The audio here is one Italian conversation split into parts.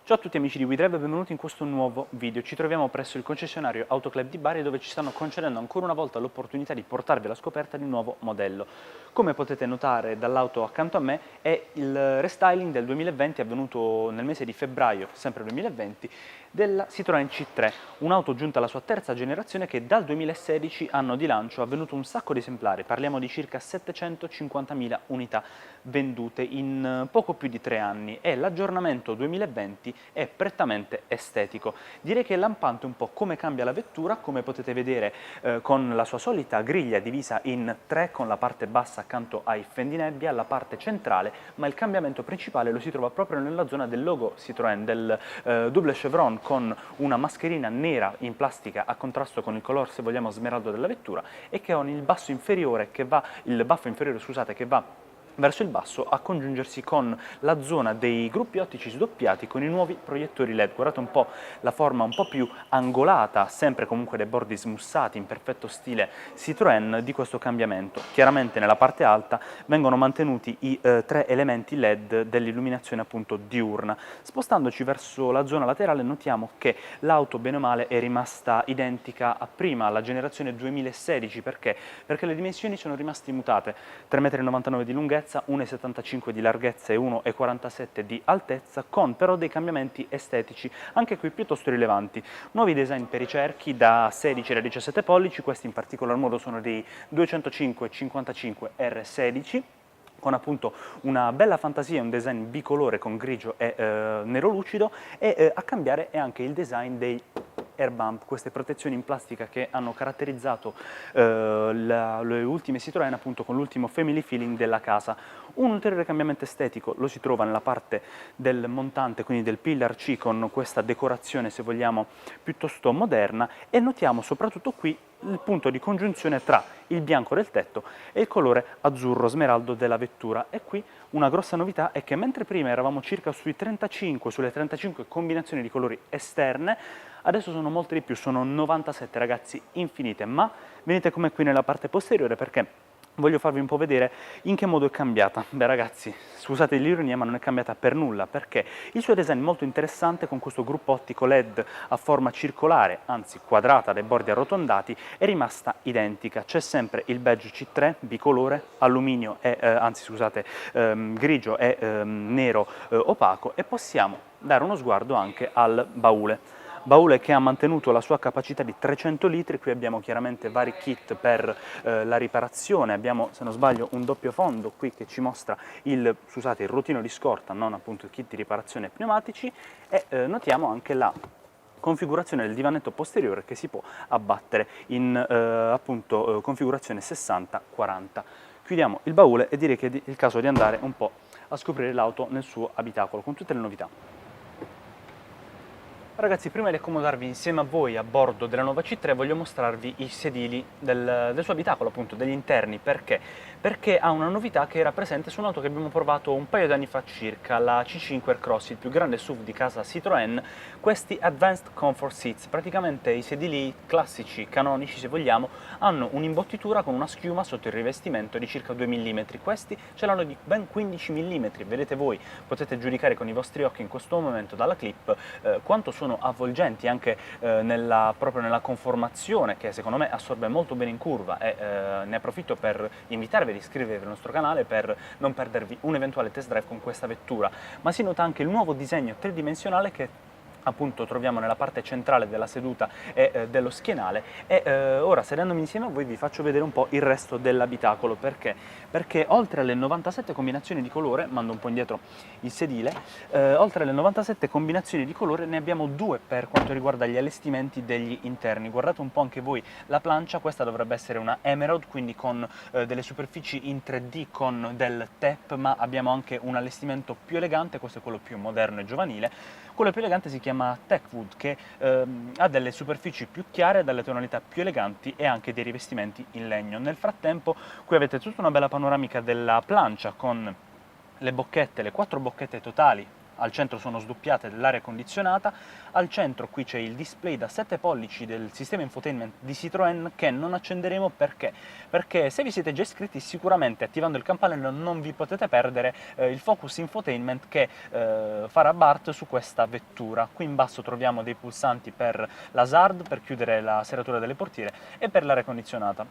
Ciao a tutti amici di WeDrive e benvenuti in questo nuovo video. Ci troviamo presso il concessionario Autoclub di Bari dove ci stanno concedendo ancora una volta l'opportunità di portarvi alla scoperta di un nuovo modello. Come potete notare dall'auto accanto a me è il restyling del 2020 avvenuto nel mese di febbraio, sempre 2020, della Citroën C3, un'auto giunta alla sua terza generazione che dal 2016, anno di lancio, ha venduto un sacco di esemplari, parliamo di circa 750.000 unità vendute in poco più di 3 anni e l'aggiornamento 2020 è prettamente estetico. Direi che è lampante un po' come cambia la vettura, come potete vedere con la sua solita griglia divisa in tre con la parte bassa accanto ai fendinebbia, la parte centrale, ma il cambiamento principale lo si trova proprio nella zona del logo Citroën, del double chevron con una mascherina nera in plastica a contrasto con il color, se vogliamo, smeraldo della vettura e che con il baffo inferiore che va verso il basso a congiungersi con la zona dei gruppi ottici sdoppiati con i nuovi proiettori LED. Guardate un po' la forma un po' più angolata, sempre comunque dei bordi smussati in perfetto stile Citroën di questo cambiamento. Chiaramente nella parte alta vengono mantenuti i tre elementi LED dell'illuminazione appunto diurna. Spostandoci verso la zona laterale notiamo che l'auto bene o male è rimasta identica a prima, alla generazione 2016, perché le dimensioni sono rimaste immutate, 3,99 m di lunghezza, 1,75 di larghezza e 1,47 di altezza, con però dei cambiamenti estetici, anche qui piuttosto rilevanti. Nuovi design per i cerchi da 16 da 17 pollici, questi in particolar modo sono dei 205-55 R16, con appunto una bella fantasia, un design bicolore con grigio e nero lucido, e a cambiare è anche il design dei air bump, queste protezioni in plastica che hanno caratterizzato le ultime Citroën, appunto con l'ultimo family feeling della casa. Un ulteriore cambiamento estetico lo si trova nella parte del montante, quindi del pillar C, con questa decorazione, se vogliamo, piuttosto moderna, e notiamo soprattutto qui il punto di congiunzione tra il bianco del tetto e il colore azzurro smeraldo della vettura. E qui una grossa novità è che mentre prima eravamo circa sulle 35 combinazioni di colori esterne, adesso sono molte di più, sono 97 ragazzi, infinite. Ma venite come qui nella parte posteriore, perché voglio farvi un po' vedere in che modo è cambiata. Beh ragazzi, scusate l'ironia, ma non è cambiata per nulla, perché il suo design è molto interessante, con questo gruppo ottico LED a forma circolare, anzi quadrata, dai bordi arrotondati, è rimasta identica. C'è sempre il badge C3 bicolore, alluminio e, grigio e nero opaco, e possiamo dare uno sguardo anche al baule che ha mantenuto la sua capacità di 300 litri. Qui abbiamo chiaramente vari kit per la riparazione, abbiamo, se non sbaglio, un doppio fondo qui che ci mostra il rotino di scorta, non appunto il kit di riparazione pneumatici, e notiamo anche la configurazione del divanetto posteriore che si può abbattere in configurazione 60-40. Chiudiamo il baule e direi che è il caso di andare un po' a scoprire l'auto nel suo abitacolo con tutte le novità. Ragazzi, prima di accomodarvi insieme a voi a bordo della nuova C3 voglio mostrarvi i sedili del suo abitacolo, appunto, degli interni. Perché? Perché ha una novità che era presente su un'auto che abbiamo provato un paio di anni fa circa, la C5 Aircross, il più grande SUV di casa Citroën, questi Advanced Comfort Seats. Praticamente i sedili classici, canonici se vogliamo, hanno un'imbottitura con una schiuma sotto il rivestimento di circa 2 mm, questi ce l'hanno di ben 15 mm, vedete voi, potete giudicare con i vostri occhi in questo momento dalla clip quanto sono avvolgenti anche proprio nella conformazione, che secondo me assorbe molto bene in curva. E ne approfitto per invitarvi ad iscrivervi al nostro canale per non perdervi un eventuale test drive con questa vettura. Ma si nota anche il nuovo disegno tridimensionale che appunto troviamo nella parte centrale della seduta e dello schienale. E ora, sedendomi insieme a voi, vi faccio vedere un po' il resto dell'abitacolo. Perché oltre alle 97 combinazioni di colore, mando un po' indietro il sedile, oltre alle 97 combinazioni di colore ne abbiamo due per quanto riguarda gli allestimenti degli interni. Guardate un po' anche voi la plancia, questa dovrebbe essere una Emerald, quindi con delle superfici in 3D con del TEP, ma abbiamo anche un allestimento più elegante, questo è quello più moderno e giovanile. Quello più elegante si chiama Techwood, che ha delle superfici più chiare, dalle tonalità più eleganti e anche dei rivestimenti in legno. Nel frattempo qui avete tutta una bella panoramica della plancia con le bocchette, le 4 bocchette totali al centro sono sdoppiate dell'aria condizionata, al centro qui c'è il display da 7 pollici del sistema infotainment di Citroën che non accenderemo perché se vi siete già iscritti sicuramente attivando il campanello non vi potete perdere il focus infotainment che farà Bart su questa vettura. Qui in basso troviamo dei pulsanti per la SARD, per chiudere la serratura delle portiere, e per l'aria condizionata.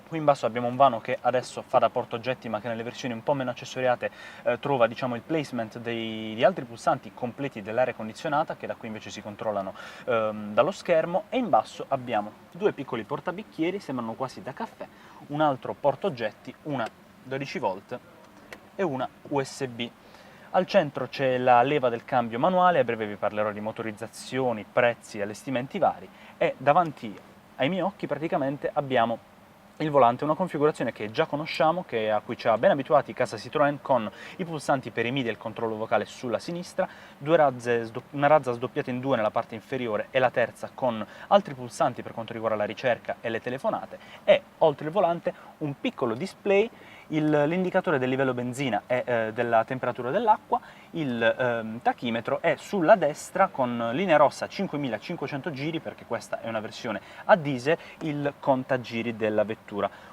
Qui in basso abbiamo un vano che adesso fa da portaoggetti, ma che nelle versioni un po' meno accessoriate trova, diciamo, il placement di altri pulsanti completi dell'aria condizionata, che da qui invece si controllano dallo schermo. E in basso abbiamo due piccoli portabicchieri, sembrano quasi da caffè, un altro portaoggetti, una 12 volt e una USB. Al centro c'è la leva del cambio manuale, a breve vi parlerò di motorizzazioni, prezzi, allestimenti vari, e davanti ai miei occhi praticamente abbiamo il volante, una configurazione che già conosciamo, a cui ci ha ben abituati casa Citroën, con i pulsanti per i MIDI e il controllo vocale sulla sinistra, una razza sdoppiata in due nella parte inferiore e la terza con altri pulsanti per quanto riguarda la ricerca e le telefonate, e oltre il volante un piccolo display, l'indicatore del livello benzina e della temperatura dell'acqua, il tachimetro, e sulla destra con linea rossa 5500 giri, perché questa è una versione a diesel, il contagiri della vettura.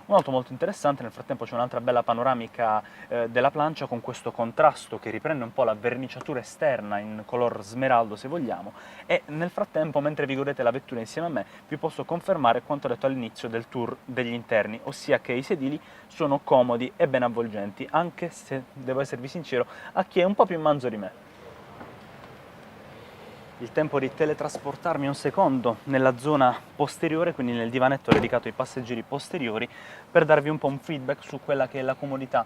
Un'auto molto interessante. Nel frattempo c'è un'altra bella panoramica della plancia con questo contrasto che riprende un po' la verniciatura esterna in color smeraldo, se vogliamo, e nel frattempo, mentre vi godete la vettura insieme a me, vi posso confermare quanto detto all'inizio del tour degli interni, ossia che i sedili sono comodi e ben avvolgenti, anche se, devo esservi sincero, a chi è un po' più manzo di me. Il tempo di teletrasportarmi un secondo nella zona posteriore, quindi nel divanetto dedicato ai passeggeri posteriori, per darvi un po' un feedback su quella che è la comodità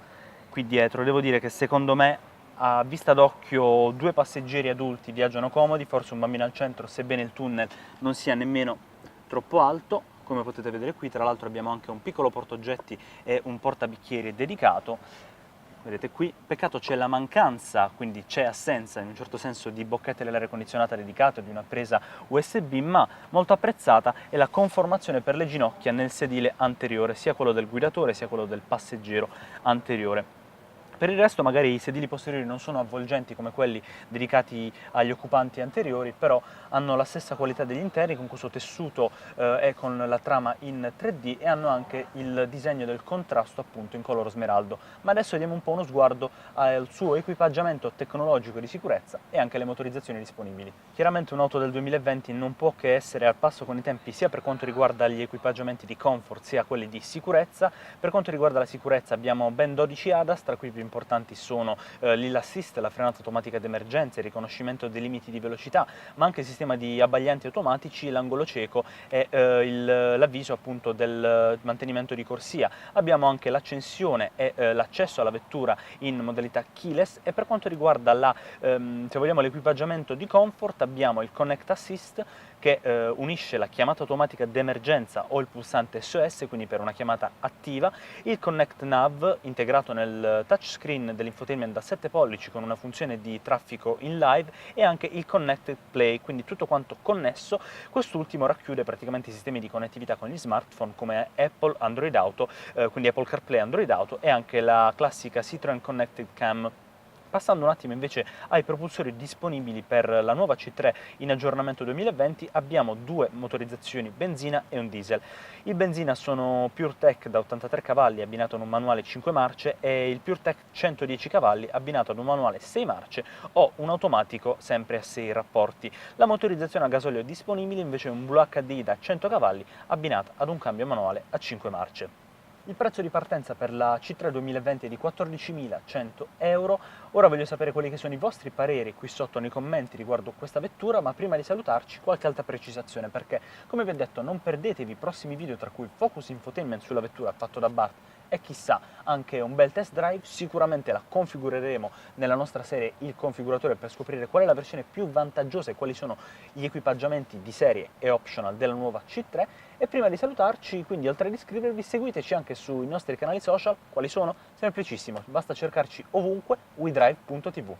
qui dietro. Devo dire che secondo me, a vista d'occhio, due passeggeri adulti viaggiano comodi, forse un bambino al centro, sebbene il tunnel non sia nemmeno troppo alto. Come potete vedere qui, tra l'altro, abbiamo anche un piccolo portaoggetti e un portabicchieri dedicato. Vedete qui, peccato c'è la mancanza, quindi c'è assenza in un certo senso di bocchette dell'aria condizionata dedicato, di una presa USB, ma molto apprezzata è la conformazione per le ginocchia nel sedile anteriore, sia quello del guidatore sia quello del passeggero anteriore. Per il resto magari i sedili posteriori non sono avvolgenti come quelli dedicati agli occupanti anteriori, però hanno la stessa qualità degli interni, con questo tessuto e con la trama in 3D, e hanno anche il disegno del contrasto appunto in color smeraldo. Ma adesso diamo un po' uno sguardo al suo equipaggiamento tecnologico e di sicurezza e anche alle motorizzazioni disponibili. Chiaramente un'auto del 2020 non può che essere al passo con i tempi, sia per quanto riguarda gli equipaggiamenti di comfort sia quelli di sicurezza. Per quanto riguarda la sicurezza abbiamo ben 12 ADAS, tra cui più importanti sono l'Hill Assist, la frenata automatica d'emergenza, il riconoscimento dei limiti di velocità, ma anche il sistema di abbaglianti automatici, l'angolo cieco e l'avviso appunto del mantenimento di corsia. Abbiamo anche l'accensione e l'accesso alla vettura in modalità keyless, e per quanto riguarda se vogliamo, l'equipaggiamento di comfort abbiamo il Connect Assist, che unisce la chiamata automatica d'emergenza o il pulsante SOS, quindi per una chiamata attiva, il Connect Nav integrato nel touchscreen dell'infotainment da 7 pollici con una funzione di traffico in live, e anche il Connected Play, quindi tutto quanto connesso. Quest'ultimo racchiude praticamente i sistemi di connettività con gli smartphone come Apple, Android Auto, quindi Apple CarPlay, Android Auto, e anche la classica Citroën Connected Cam. Passando un attimo invece ai propulsori disponibili per la nuova C3 in aggiornamento 2020, abbiamo due motorizzazioni, benzina e un diesel. Il benzina sono PureTech da 83 cavalli abbinato ad un manuale 5 marce, e il PureTech 110 cavalli abbinato ad un manuale 6 marce o un automatico sempre a 6 rapporti. La motorizzazione a gasolio disponibile invece è un Blue HDI da 100 cavalli abbinata ad un cambio manuale a 5 marce. Il prezzo di partenza per la C3 2020 è di 14.100 euro. Ora voglio sapere quelli che sono i vostri pareri qui sotto nei commenti riguardo questa vettura, ma prima di salutarci qualche altra precisazione, perché come vi ho detto non perdetevi i prossimi video, tra cui focus infotainment sulla vettura fatto da Bart e chissà anche un bel test drive. Sicuramente la configureremo nella nostra serie il configuratore per scoprire qual è la versione più vantaggiosa e quali sono gli equipaggiamenti di serie e optional della nuova C3. E prima di salutarci, quindi, oltre ad iscrivervi, seguiteci anche sui nostri canali social. Quali sono? Semplicissimo, basta cercarci ovunque WeDrive.tv.